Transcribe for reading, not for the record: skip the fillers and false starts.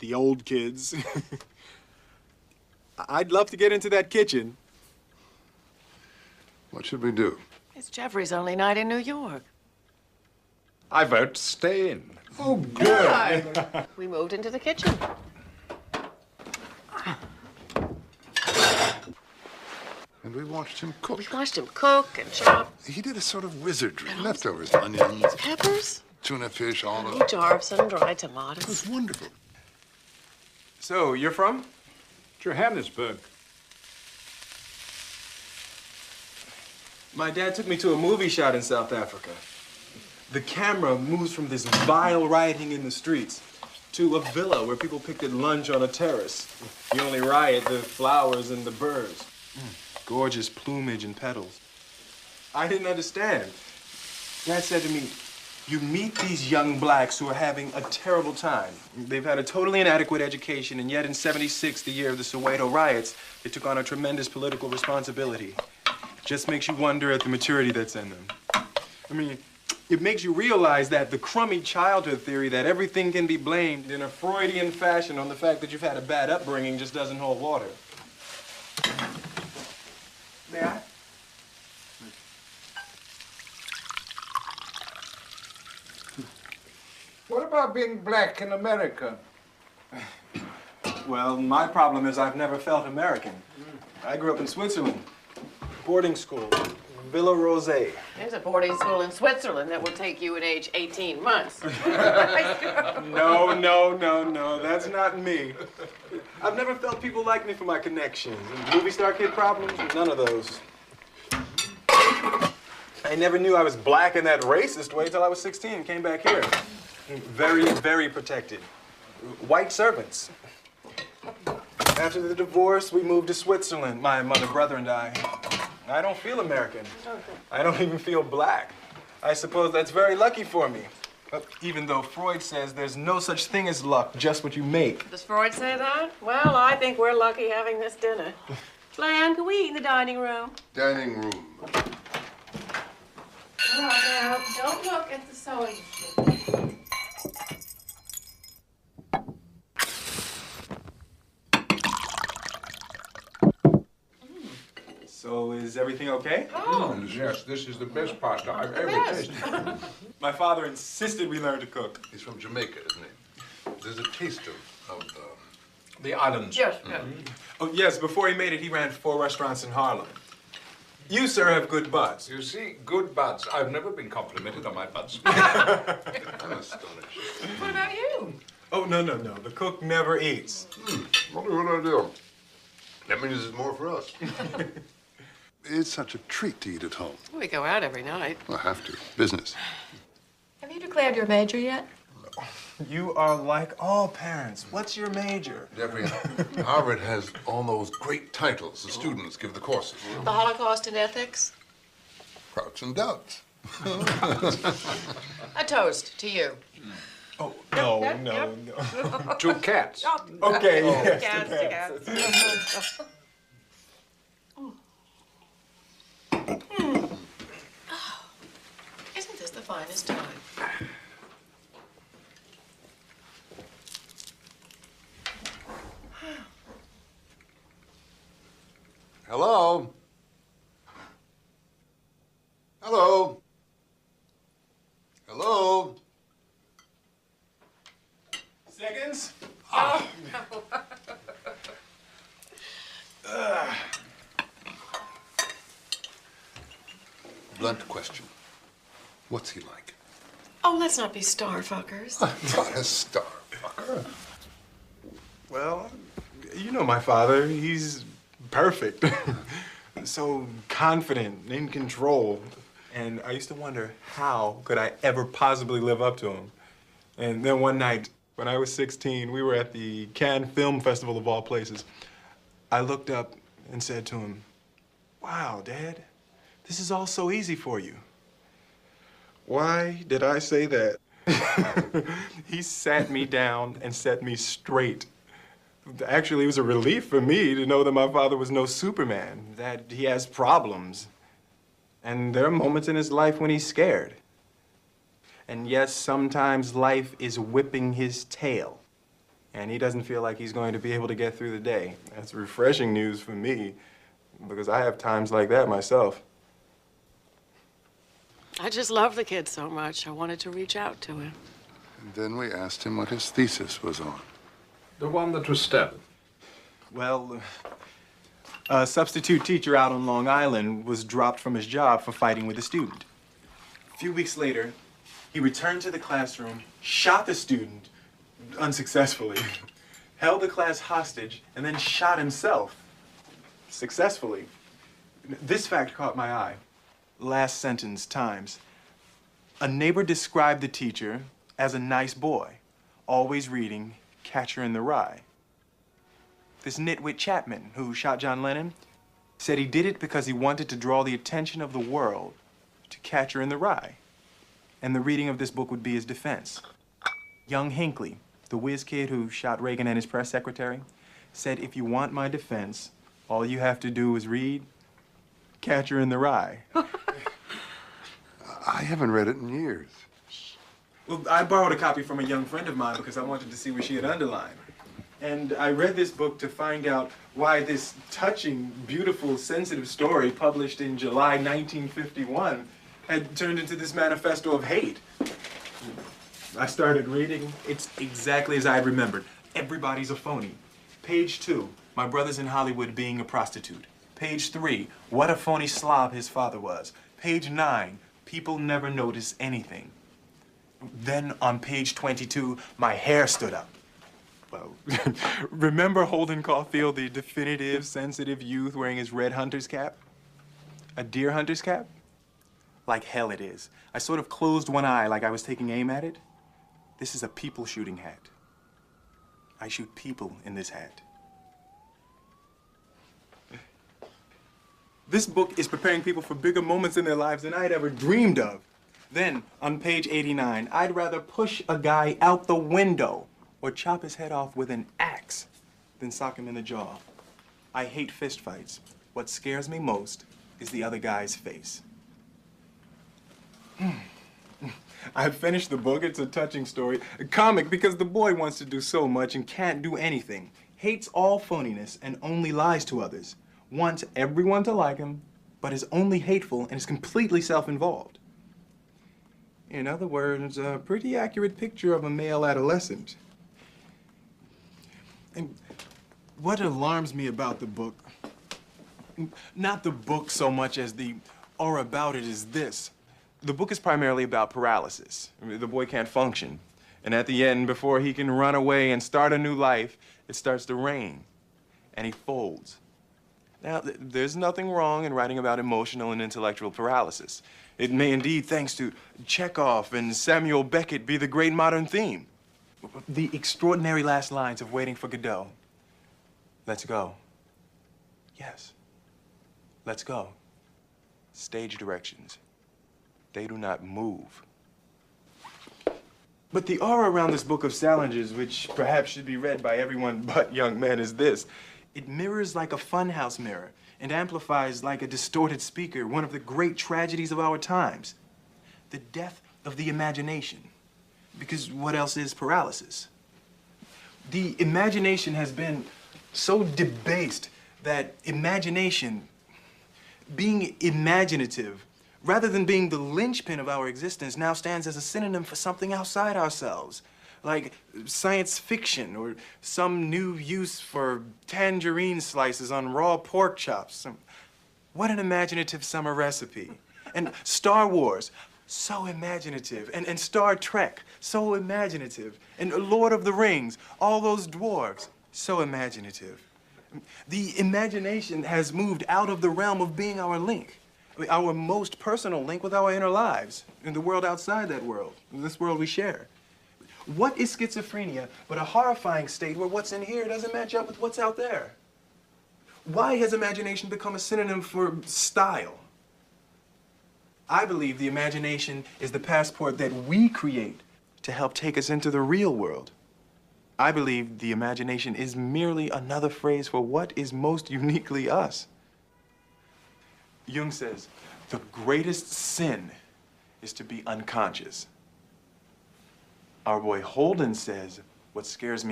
the old kids. I'd love to get into that kitchen. What should we do? It's Jeffrey's only night in New York. I vote stay in. Oh, good. We moved into the kitchen. And we watched him cook. We watched him cook and chop. He did a sort of wizardry. Leftovers, onions, Peppers, tuna fish, olive. a jar of sun-dried It tomatoes. was wonderful. So, you're from? Johannesburg. My dad took me to a movie shot in South Africa. The camera moves from this vile rioting in the streets to a villa where people picked at lunch on a terrace. The only riot, the flowers and the birds. Gorgeous plumage and petals. I didn't understand. Dad said to me, you meet these young blacks who are having a terrible time. They've had a totally inadequate education, and yet in '76, the year of the Soweto riots, they took on a tremendous political responsibility. Just makes you wonder at the maturity that's in them. I mean, it makes you realize that the crummy childhood theory that everything can be blamed in a Freudian fashion on the fact that you've had a bad upbringing just doesn't hold water. May I? What about being black in America? Well, my problem is I've never felt American. I grew up in Switzerland. Boarding school, Villa Rosé. There's a boarding school in Switzerland that will take you at age 18 months. No, that's not me. I've never felt people like me for my connections. And movie star kid problems, none of those. I never knew I was black in that racist way till I was 16 and came back here. Very, very protected. White servants. After the divorce, we moved to Switzerland, my mother, brother, and I. I don't feel American. I don't even feel black. I suppose that's very lucky for me. Even though Freud says there's no such thing as luck, just what you make. Does Freud say that? Well, I think we're lucky having this dinner. Lan, can we eat in the dining room? Dining room. Now, don't look at the sewing machine. So is everything okay? Oh. Yes, this is the best pasta I've ever Yes. tasted. My father insisted we learn to cook. He's from Jamaica, isn't he? There's a taste of The islands. Yes, yes. Oh, yes, before he made it, he ran 4 restaurants in Harlem. You, sir, have good butts. You see, good buds. I've never been complimented on my buds. I'm astonished. What about you? Oh, no. The cook never eats. What a good idea. That means there's more for us. It's such a treat to eat at home. We go out every night. I have to. Business. Have you declared your major yet? You are like all parents. What's your major? Jeffrey, Harvard has all those great titles the students give the courses. The Holocaust and ethics. Prouts and doubts. A toast to you. Oh, no. Two cats. Okay, yes, Cats, the cats. cats. Isn't this the finest time? Hello? Hello? Hello? Seconds? Blunt question. What's he like? Oh, let's not be starfuckers. Not a star fucker. Well, you know my father. He's perfect. So confident, in control. And I used to wonder, how could I ever possibly live up to him? And then one night, when I was 16, we were at the Cannes Film Festival of all places. I looked up and said to him, "Wow, Dad, this is all so easy for you." Why did I say that? He sat me down and set me straight. Actually, it was a relief for me to know that my father was no Superman, that he has problems. And there are moments in his life when he's scared. And yes, sometimes life is whipping his tail. and he doesn't feel like he's going to be able to get through the day. That's refreshing news for me, because I have times like that myself. I just love the kid so much, I wanted to reach out to him. And then we asked him what his thesis was on. The one that was stabbed. Well, a substitute teacher out on Long Island was dropped from his job for fighting with a student. A few weeks later, he returned to the classroom, shot the student, unsuccessfully, held the class hostage, and then shot himself, successfully. This fact caught my eye. Last sentence, Times. A neighbor described the teacher as a nice boy, always reading Catcher in the Rye. This nitwit Chapman, who shot John Lennon, said he did it because he wanted to draw the attention of the world to Catcher in the Rye. And the reading of this book would be his defense. Young Hinckley, the whiz kid who shot Reagan and his press secretary, said, if you want my defense, all you have to do is read Catcher in the Rye. I haven't read it in years. Well, I borrowed a copy from a young friend of mine because I wanted to see what she had underlined. And I read this book to find out why this touching, beautiful, sensitive story published in July 1951 had turned into this manifesto of hate. I started reading. It's exactly as I remembered. Everybody's a phony. Page 2, my brother's in Hollywood being a prostitute. Page 3, what a phony slob his father was. Page 9, people never notice anything. Then on page 22, my hair stood up. Well, remember Holden Caulfield, the definitive, sensitive youth wearing his red hunter's cap? A deer hunter's cap? Like hell it is. I sort of closed one eye like I was taking aim at it. This is a people shooting hat. I shoot people in this hat. This book is preparing people for bigger moments in their lives than I'd ever dreamed of. Then, on page 89, I'd rather push a guy out the window or chop his head off with an axe than sock him in the jaw. I hate fistfights. What scares me most is the other guy's face. I've finished the book. It's a touching story. A comic because the boy wants to do so much and can't do anything. Hates all phoniness and only lies to others. Wants everyone to like him, but is only hateful and is completely self-involved. In other words, a pretty accurate picture of a male adolescent. And what alarms me about the book, not the book so much as the aura about it, is this. The book is primarily about paralysis. The boy can't function. And at the end, before he can run away and start a new life, it starts to rain, and he folds. Now, there's nothing wrong in writing about emotional and intellectual paralysis. It may indeed, thanks to Chekhov and Samuel Beckett, be the great modern theme. The extraordinary last lines of Waiting for Godot. Let's go. Yes. Let's go. Stage directions. They do not move. But the aura around this book of Salinger's, which perhaps should be read by everyone but young men, is this. It mirrors like a funhouse mirror and amplifies like a distorted speaker one of the great tragedies of our times. The death of the imagination. Because what else is paralysis? The imagination has been so debased that imagination, being imaginative, rather than being the linchpin of our existence, now stands as a synonym for something outside ourselves, like science fiction or some new use for tangerine slices on raw pork chops. What an imaginative summer recipe. And Star Wars, so imaginative. And Star Trek, so imaginative. And Lord of the Rings, all those dwarves, so imaginative. The imagination has moved out of the realm of being our link. Our most personal link with our inner lives, in the world outside that world, this world we share. What is schizophrenia but a horrifying state where what's in here doesn't match up with what's out there? Why has imagination become a synonym for style? I believe the imagination is the passport that we create to help take us into the real world. I believe the imagination is merely another phrase for what is most uniquely us. Jung says, the greatest sin is to be unconscious. Our boy Holden says, what scares me